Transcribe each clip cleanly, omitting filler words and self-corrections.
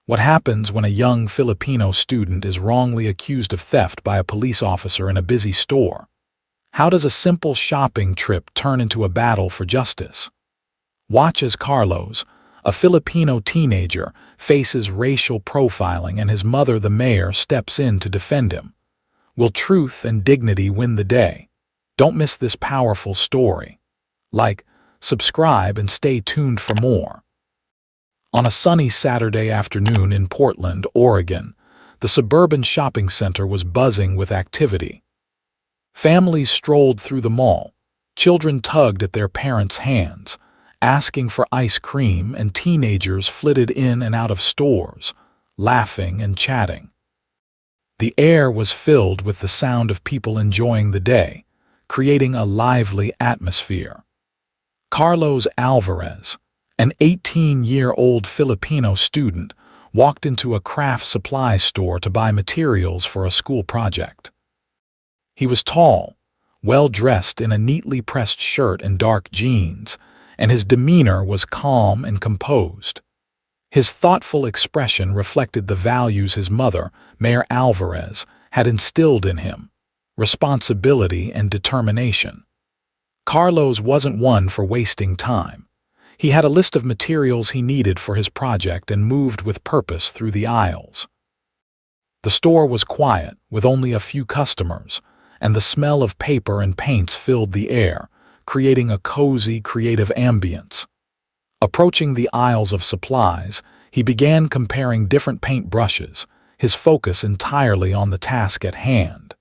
What happens when a young Filipino student is wrongly accused of theft by a police officer in a busy store? How does a simple shopping trip turn into a battle for justice? Watch as Carlos, a Filipino teenager, faces racial profiling and his mother, the mayor, steps in to defend him. Will truth and dignity win the day? Don't miss this powerful story. Like, subscribe, and stay tuned for more. On a sunny Saturday afternoon in Portland, Oregon, the suburban shopping center was buzzing with activity. Families strolled through the mall, children tugged at their parents' hands, asking for ice cream, and teenagers flitted in and out of stores, laughing and chatting. The air was filled with the sound of people enjoying the day, creating a lively atmosphere. Carlos Alvarez, an 18-year-old Filipino student, walked into a craft supply store to buy materials for a school project. He was tall, well-dressed in a neatly pressed shirt and dark jeans, and his demeanor was calm and composed. His thoughtful expression reflected the values his mother, Mayor Alvarez, had instilled in him: responsibility and determination. Carlos wasn't one for wasting time. He had a list of materials he needed for his project and moved with purpose through the aisles. The store was quiet, with only a few customers, and the smell of paper and paints filled the air, creating a cozy, creative ambience. Approaching the aisles of supplies, he began comparing different paint brushes, his focus entirely on the task at hand.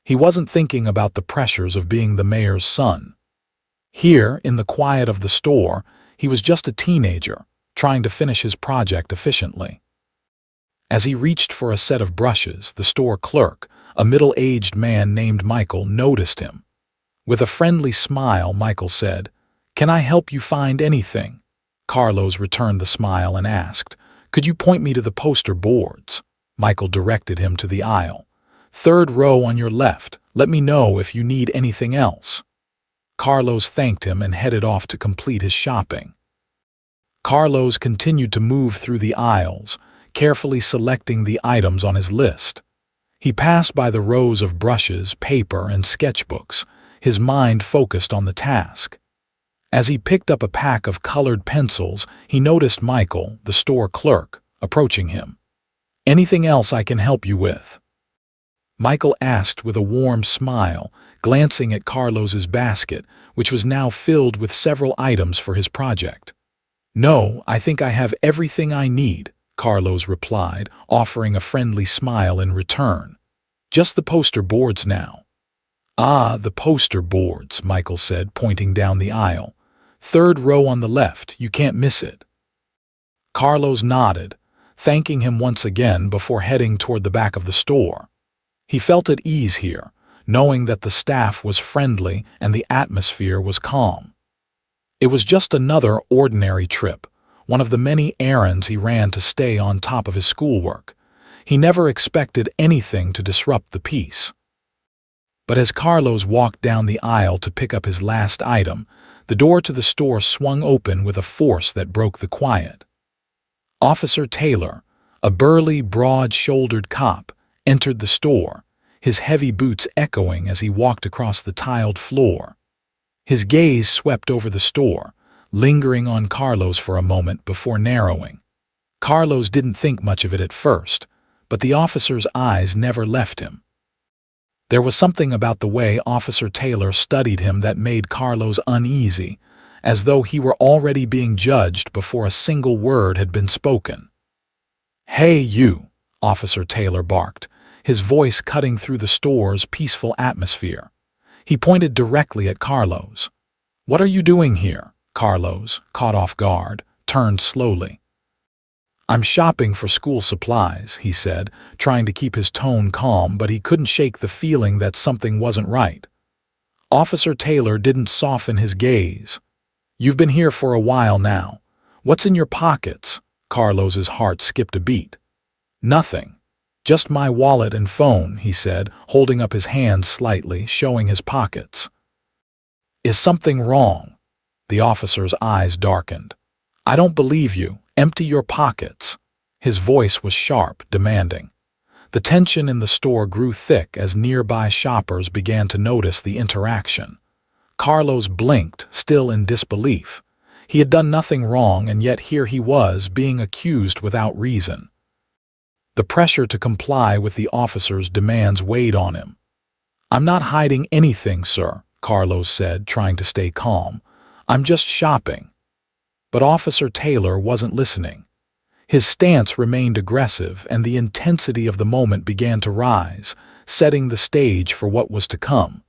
He wasn't thinking about the pressures of being the mayor's son. Here, in the quiet of the store, he was just a teenager, trying to finish his project efficiently. As he reached for a set of brushes, the store clerk, a middle-aged man named Michael, noticed him. With a friendly smile, Michael said, "Can I help you find anything?" Carlos returned the smile and asked, "Could you point me to the poster boards?" Michael directed him to the aisle. "Third row on your left. Let me know if you need anything else." Carlos thanked him and headed off to complete his shopping. Carlos continued to move through the aisles, carefully selecting the items on his list. He passed by the rows of brushes, paper, and sketchbooks, his mind focused on the task. As he picked up a pack of colored pencils, he noticed Michael, the store clerk, approaching him. "Anything else I can help you with?" Michael asked with a warm smile, glancing at Carlos's basket, which was now filled with several items for his project. "No, I think I have everything I need," Carlos replied, offering a friendly smile in return. "Just the poster boards now." "Ah, the poster boards," Michael said, pointing down the aisle. "Third row on the left, you can't miss it." Carlos nodded, thanking him once again before heading toward the back of the store. He felt at ease here, knowing that the staff was friendly and the atmosphere was calm. It was just another ordinary trip, one of the many errands he ran to stay on top of his schoolwork. He never expected anything to disrupt the peace. But as Carlos walked down the aisle to pick up his last item, the door to the store swung open with a force that broke the quiet. Officer Taylor, a burly, broad-shouldered cop, entered the store, his heavy boots echoing as he walked across the tiled floor. His gaze swept over the store, lingering on Carlos for a moment before narrowing. Carlos didn't think much of it at first, but the officer's eyes never left him. There was something about the way Officer Taylor studied him that made Carlos uneasy, as though he were already being judged before a single word had been spoken. "Hey, you," Officer Taylor barked, his voice cutting through the store's peaceful atmosphere. He pointed directly at Carlos. "What are you doing here?" Carlos, caught off guard, turned slowly. "I'm shopping for school supplies," he said, trying to keep his tone calm, but he couldn't shake the feeling that something wasn't right. Officer Taylor didn't soften his gaze. "You've been here for a while now. What's in your pockets?" Carlos's heart skipped a beat. "Nothing. Just my wallet and phone," he said, holding up his hands slightly, showing his pockets. "Is something wrong?" The officer's eyes darkened. "I don't believe you. Empty your pockets." His voice was sharp, demanding. The tension in the store grew thick as nearby shoppers began to notice the interaction. Carlos blinked, still in disbelief. He had done nothing wrong, and yet here he was, being accused without reason. The pressure to comply with the officer's demands weighed on him. "I'm not hiding anything, sir," Carlos said, trying to stay calm. "I'm just shopping." But Officer Taylor wasn't listening. His stance remained aggressive, and the intensity of the moment began to rise, setting the stage for what was to come.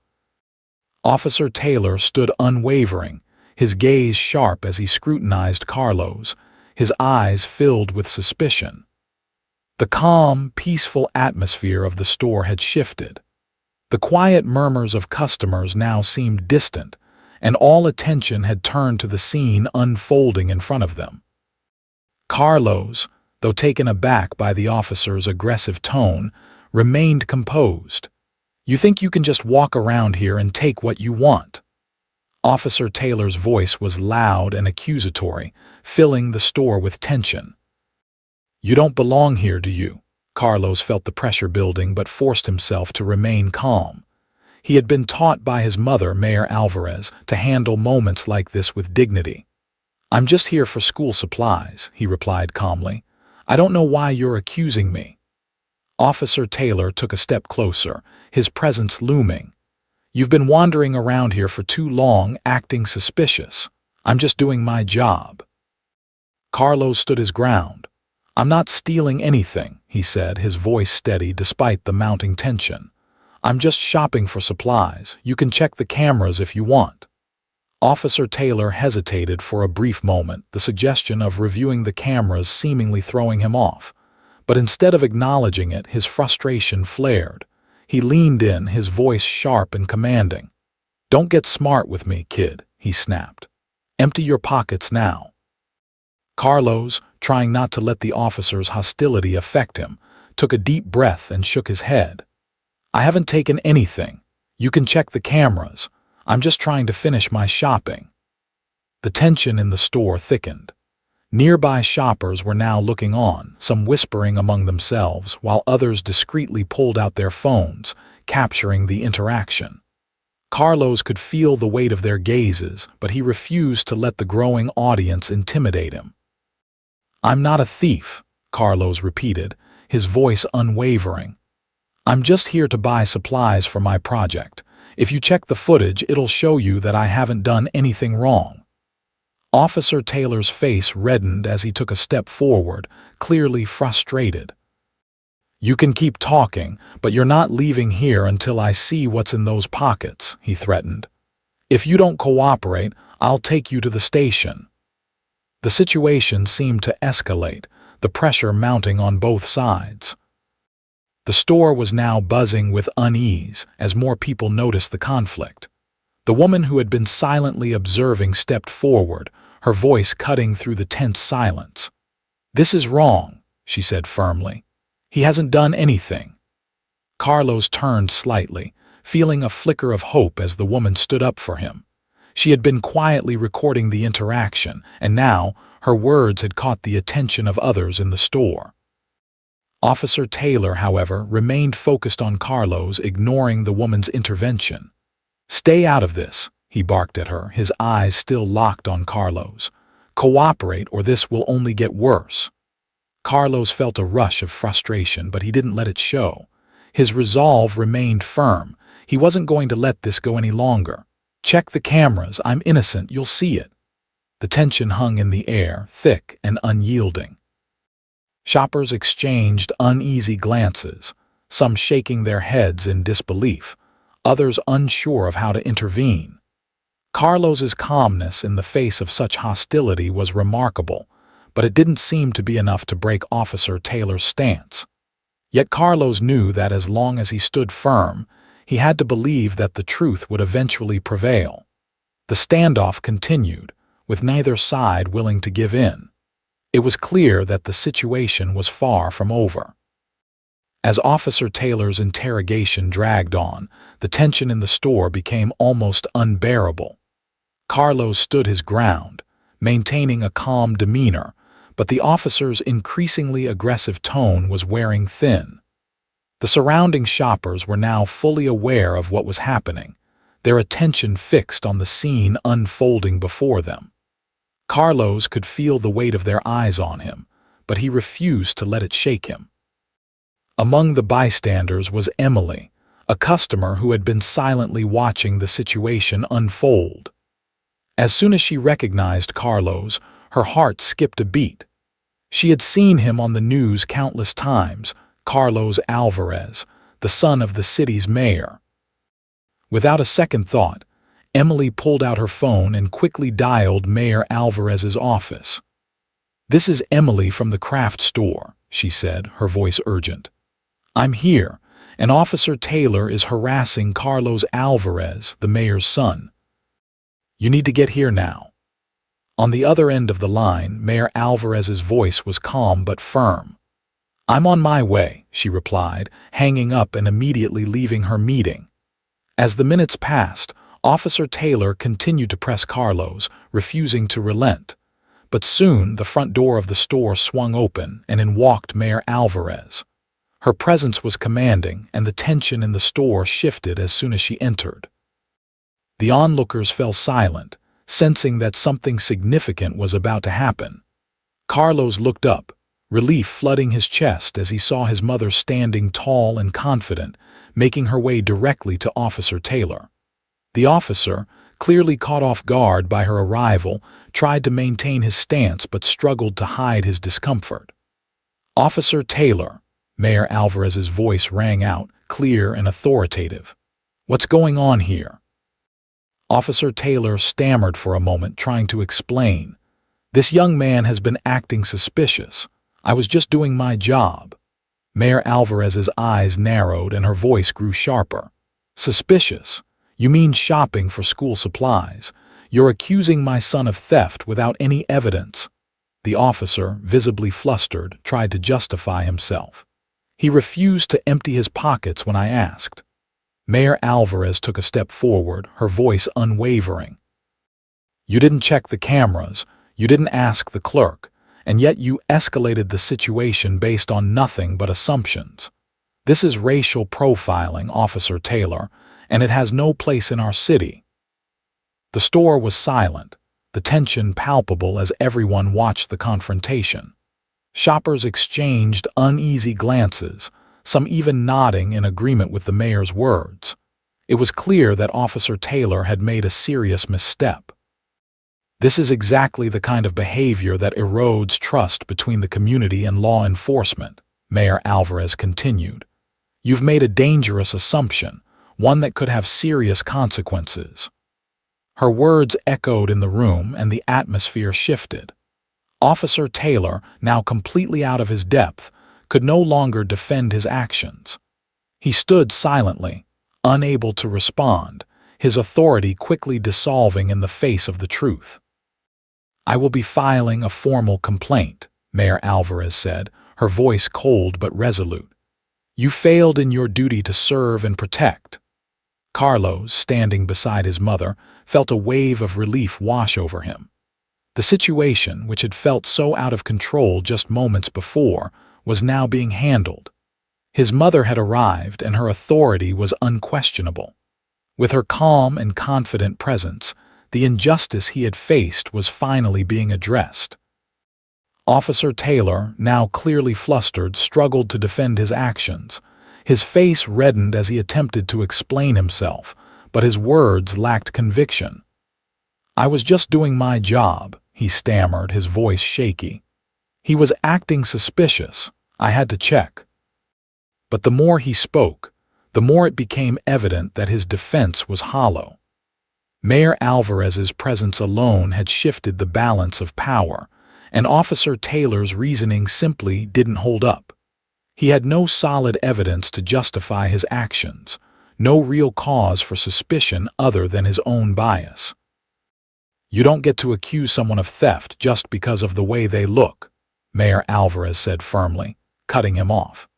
Officer Taylor stood unwavering, his gaze sharp as he scrutinized Carlos, his eyes filled with suspicion. The calm, peaceful atmosphere of the store had shifted. The quiet murmurs of customers now seemed distant, and all attention had turned to the scene unfolding in front of them. Carlos, though taken aback by the officer's aggressive tone, remained composed. "You think you can just walk around here and take what you want?" Officer Taylor's voice was loud and accusatory, filling the store with tension. "You don't belong here, do you?" Carlos felt the pressure building but forced himself to remain calm. He had been taught by his mother, Mayor Alvarez, to handle moments like this with dignity. "I'm just here for school supplies," he replied calmly. "I don't know why you're accusing me." Officer Taylor took a step closer, his presence looming. "You've been wandering around here for too long, acting suspicious. I'm just doing my job." Carlos stood his ground. "I'm not stealing anything," he said, his voice steady despite the mounting tension. "I'm just shopping for supplies. You can check the cameras if you want." Officer Taylor hesitated for a brief moment, the suggestion of reviewing the cameras seemingly throwing him off. But instead of acknowledging it, his frustration flared. He leaned in, his voice sharp and commanding. "Don't get smart with me, kid," he snapped. "Empty your pockets now." Carlos, trying not to let the officer's hostility affect him, took a deep breath and shook his head. "I haven't taken anything. You can check the cameras. I'm just trying to finish my shopping." The tension in the store thickened. Nearby shoppers were now looking on, some whispering among themselves, while others discreetly pulled out their phones, capturing the interaction. Carlos could feel the weight of their gazes, but he refused to let the growing audience intimidate him. "I'm not a thief," Carlos repeated, his voice unwavering. "I'm just here to buy supplies for my project. If you check the footage, it'll show you that I haven't done anything wrong." Officer Taylor's face reddened as he took a step forward, clearly frustrated. "You can keep talking, but you're not leaving here until I see what's in those pockets," he threatened. "If you don't cooperate, I'll take you to the station." The situation seemed to escalate, the pressure mounting on both sides. The store was now buzzing with unease as more people noticed the conflict. The woman who had been silently observing stepped forward, her voice cutting through the tense silence. "This is wrong," she said firmly. "He hasn't done anything." Carlos turned slightly, feeling a flicker of hope as the woman stood up for him. She had been quietly recording the interaction, and now her words had caught the attention of others in the store. Officer Taylor, however, remained focused on Carlos, ignoring the woman's intervention. "Stay out of this," he barked at her, his eyes still locked on Carlos. "Cooperate or this will only get worse." Carlos felt a rush of frustration, but he didn't let it show. His resolve remained firm. He wasn't going to let this go any longer. "Check the cameras. I'm innocent. You'll see it." The tension hung in the air, thick and unyielding. Shoppers exchanged uneasy glances, some shaking their heads in disbelief, others unsure of how to intervene. Carlos's calmness in the face of such hostility was remarkable, but it didn't seem to be enough to break Officer Taylor's stance. Yet Carlos knew that as long as he stood firm, he had to believe that the truth would eventually prevail. The standoff continued, with neither side willing to give in. It was clear that the situation was far from over. As Officer Taylor's interrogation dragged on, the tension in the store became almost unbearable. Carlos stood his ground, maintaining a calm demeanor, but the officer's increasingly aggressive tone was wearing thin. The surrounding shoppers were now fully aware of what was happening, their attention fixed on the scene unfolding before them. Carlos could feel the weight of their eyes on him, but he refused to let it shake him. Among the bystanders was Emily, a customer who had been silently watching the situation unfold. As soon as she recognized Carlos, her heart skipped a beat. She had seen him on the news countless times, Carlos Alvarez, the son of the city's mayor. Without a second thought, Emily pulled out her phone and quickly dialed Mayor Alvarez's office. "This is Emily from the craft store," she said, her voice urgent. "I'm here, and Officer Taylor is harassing Carlos Alvarez, the mayor's son. You need to get here now." On the other end of the line, Mayor Alvarez's voice was calm but firm. "I'm on my way," she replied, hanging up and immediately leaving her meeting. As the minutes passed, Officer Taylor continued to press Carlos, refusing to relent. But soon the front door of the store swung open and in walked Mayor Alvarez. Her presence was commanding, and the tension in the store shifted as soon as she entered. The onlookers fell silent, sensing that something significant was about to happen. Carlos looked up, relief flooding his chest as he saw his mother standing tall and confident, making her way directly to Officer Taylor. The officer, clearly caught off guard by her arrival, tried to maintain his stance but struggled to hide his discomfort. "Officer Taylor," Mayor Alvarez's voice rang out, clear and authoritative. "What's going on here?" Officer Taylor stammered for a moment, trying to explain. "This young man has been acting suspicious. I was just doing my job." Mayor Alvarez's eyes narrowed and her voice grew sharper. "Suspicious? You mean shopping for school supplies? You're accusing my son of theft without any evidence." The officer, visibly flustered, tried to justify himself. "He refused to empty his pockets when I asked." Mayor Alvarez took a step forward, her voice unwavering. "You didn't check the cameras, you didn't ask the clerk, and yet you escalated the situation based on nothing but assumptions. This is racial profiling, Officer Taylor, and it has no place in our city." The store was silent, the tension palpable as everyone watched the confrontation. Shoppers exchanged uneasy glances, some even nodding in agreement with the mayor's words. It was clear that Officer Taylor had made a serious misstep. "This is exactly the kind of behavior that erodes trust between the community and law enforcement," Mayor Alvarez continued. "You've made a dangerous assumption, one that could have serious consequences." Her words echoed in the room and the atmosphere shifted. Officer Taylor, now completely out of his depth, could no longer defend his actions. He stood silently, unable to respond, his authority quickly dissolving in the face of the truth. "I will be filing a formal complaint," Mayor Alvarez said, her voice cold but resolute. "You failed in your duty to serve and protect." Carlos, standing beside his mother, felt a wave of relief wash over him. The situation, which had felt so out of control just moments before, was now being handled. His mother had arrived and her authority was unquestionable. With her calm and confident presence, the injustice he had faced was finally being addressed. Officer Taylor, now clearly flustered, struggled to defend his actions. His face reddened as he attempted to explain himself, but his words lacked conviction. "I was just doing my job," he stammered, his voice shaky. "He was acting suspicious. I had to check." But the more he spoke, the more it became evident that his defense was hollow. Mayor Alvarez's presence alone had shifted the balance of power, and Officer Taylor's reasoning simply didn't hold up. He had no solid evidence to justify his actions, no real cause for suspicion other than his own bias. "You don't get to accuse someone of theft just because of the way they look," Mayor Alvarez said firmly, cutting him off.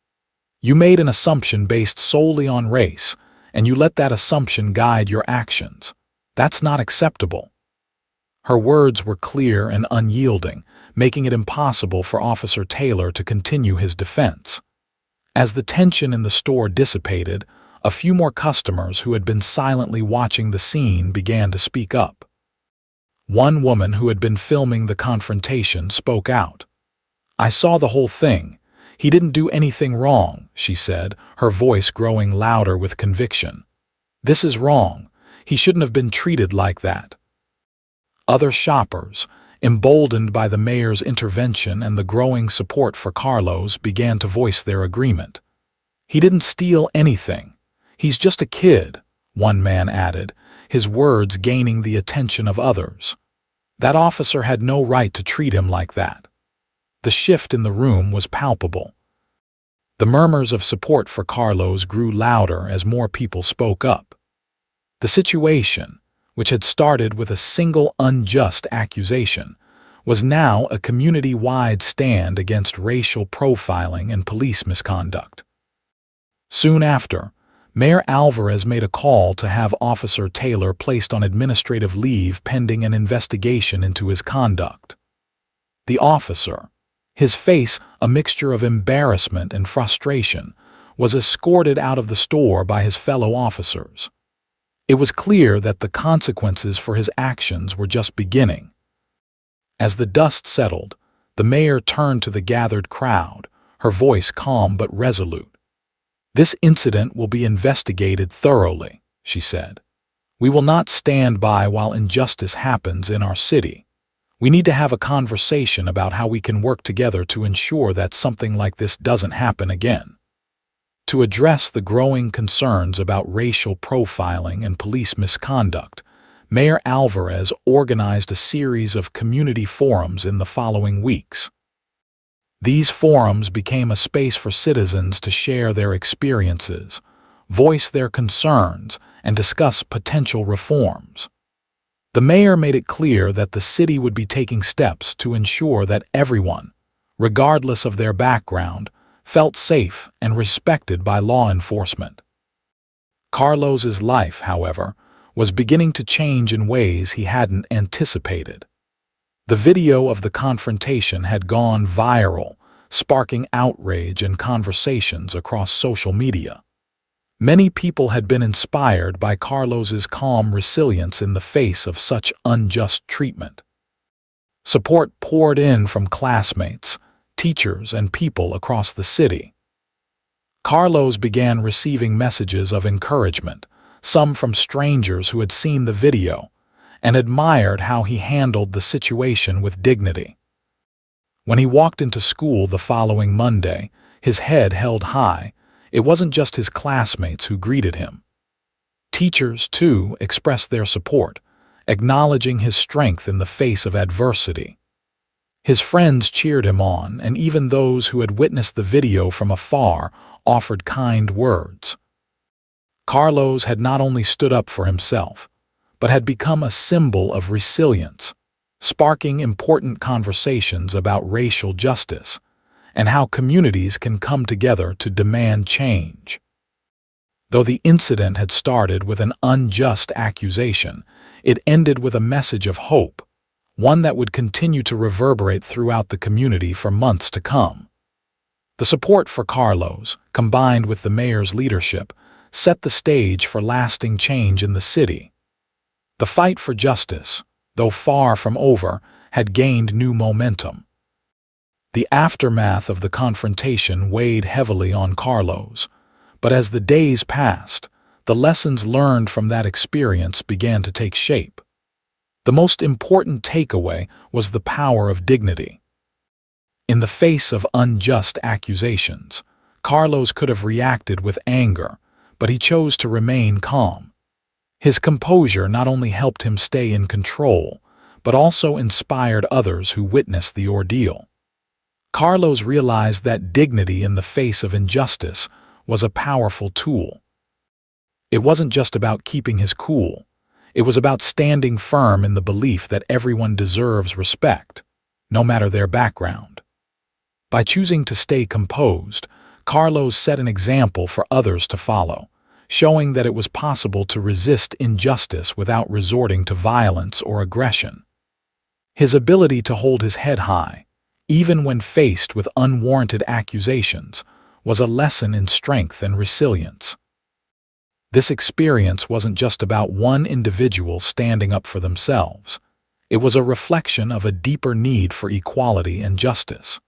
"You made an assumption based solely on race, and you let that assumption guide your actions. That's not acceptable." Her words were clear and unyielding, making it impossible for Officer Taylor to continue his defense. As the tension in the store dissipated, a few more customers who had been silently watching the scene began to speak up. One woman who had been filming the confrontation spoke out. "I saw the whole thing. He didn't do anything wrong," she said, her voice growing louder with conviction. "This is wrong. He shouldn't have been treated like that." Other shoppers, emboldened by the mayor's intervention and the growing support for Carlos, began to voice their agreement. "He didn't steal anything. He's just a kid," one man added, his words gaining the attention of others. "That officer had no right to treat him like that." The shift in the room was palpable. The murmurs of support for Carlos grew louder as more people spoke up. The situation, which had started with a single unjust accusation, was now a community-wide stand against racial profiling and police misconduct. Soon after, Mayor Alvarez made a call to have Officer Taylor placed on administrative leave pending an investigation into his conduct. The officer, his face a mixture of embarrassment and frustration, was escorted out of the store by his fellow officers. It was clear that the consequences for his actions were just beginning. As the dust settled, the mayor turned to the gathered crowd, her voice calm but resolute. "This incident will be investigated thoroughly," she said. "We will not stand by while injustice happens in our city. We need to have a conversation about how we can work together to ensure that something like this doesn't happen again." To address the growing concerns about racial profiling and police misconduct, Mayor Alvarez organized a series of community forums in the following weeks. These forums became a space for citizens to share their experiences, voice their concerns, and discuss potential reforms. The mayor made it clear that the city would be taking steps to ensure that everyone, regardless of their background, felt safe and respected by law enforcement. Carlos's life, however, was beginning to change in ways he hadn't anticipated. The video of the confrontation had gone viral, sparking outrage and conversations across social media. Many people had been inspired by Carlos's calm resilience in the face of such unjust treatment. Support poured in from classmates, teachers, and people across the city. Carlos began receiving messages of encouragement, some from strangers who had seen the video and admired how he handled the situation with dignity. When he walked into school the following Monday, his head held high. It wasn't just his classmates who greeted him. Teachers, too, expressed their support, acknowledging his strength in the face of adversity. His friends cheered him on, and even those who had witnessed the video from afar offered kind words. Carlos had not only stood up for himself, but had become a symbol of resilience, sparking important conversations about racial justice and how communities can come together to demand change. Though the incident had started with an unjust accusation, it ended with a message of hope, one that would continue to reverberate throughout the community for months to come. The support for Carlos, combined with the mayor's leadership, set the stage for lasting change in the city. The fight for justice, though far from over, had gained new momentum. The aftermath of the confrontation weighed heavily on Carlos, but as the days passed, the lessons learned from that experience began to take shape. The most important takeaway was the power of dignity. In the face of unjust accusations, Carlos could have reacted with anger, but he chose to remain calm. His composure not only helped him stay in control, but also inspired others who witnessed the ordeal. Carlos realized that dignity in the face of injustice was a powerful tool. It wasn't just about keeping his cool. It was about standing firm in the belief that everyone deserves respect, no matter their background. By choosing to stay composed, Carlos set an example for others to follow, showing that it was possible to resist injustice without resorting to violence or aggression. His ability to hold his head high, even when faced with unwarranted accusations, was a lesson in strength and resilience. This experience wasn't just about one individual standing up for themselves. It was a reflection of a deeper need for equality and justice.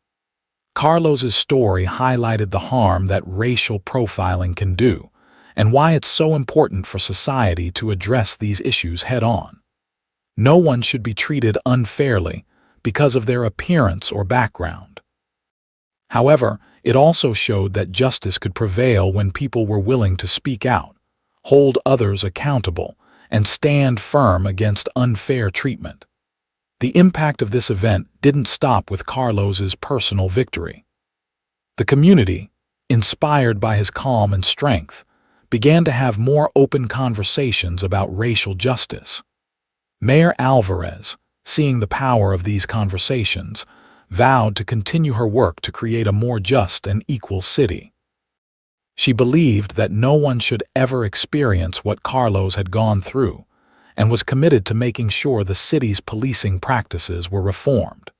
Carlos's story highlighted the harm that racial profiling can do, and why it's so important for society to address these issues head-on. No one should be treated unfairly because of their appearance or background. However, it also showed that justice could prevail when people were willing to speak out, hold others accountable, and stand firm against unfair treatment. The impact of this event didn't stop with Carlos's personal victory. The community, inspired by his calm and strength, began to have more open conversations about racial justice. Mayor Alvarez, seeing the power of these conversations, vowed to continue her work to create a more just and equal city. She believed that no one should ever experience what Carlos had gone through, and was committed to making sure the city's policing practices were reformed.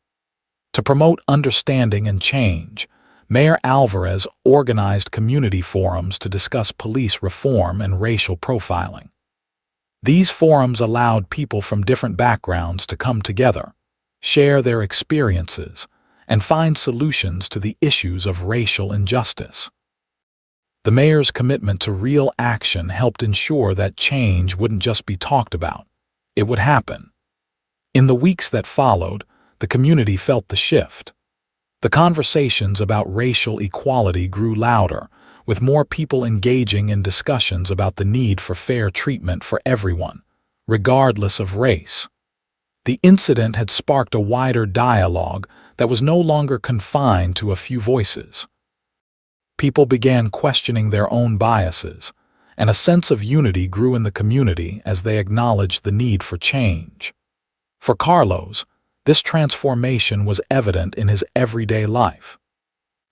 To promote understanding and change, Mayor Alvarez organized community forums to discuss police reform and racial profiling. These forums allowed people from different backgrounds to come together, share their experiences, and find solutions to the issues of racial injustice. The mayor's commitment to real action helped ensure that change wouldn't just be talked about, it would happen. In the weeks that followed, the community felt the shift. The conversations about racial equality grew louder, with more people engaging in discussions about the need for fair treatment for everyone, regardless of race. The incident had sparked a wider dialogue that was no longer confined to a few voices. People began questioning their own biases, and a sense of unity grew in the community as they acknowledged the need for change. For Carlos, this transformation was evident in his everyday life.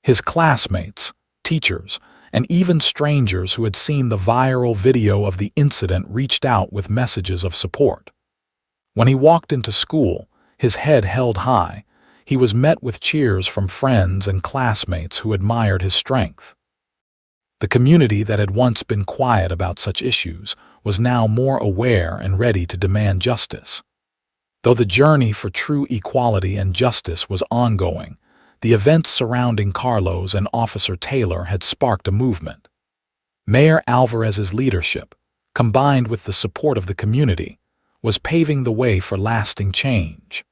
His classmates, teachers, and even strangers who had seen the viral video of the incident reached out with messages of support. When he walked into school, his head held high, he was met with cheers from friends and classmates who admired his strength. The community that had once been quiet about such issues was now more aware and ready to demand justice. Though the journey for true equality and justice was ongoing, the events surrounding Carlos and Officer Taylor had sparked a movement. Mayor Alvarez's leadership, combined with the support of the community, was paving the way for lasting change.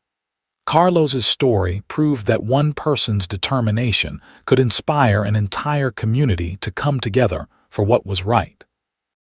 Carlos's story proved that one person's determination could inspire an entire community to come together for what was right.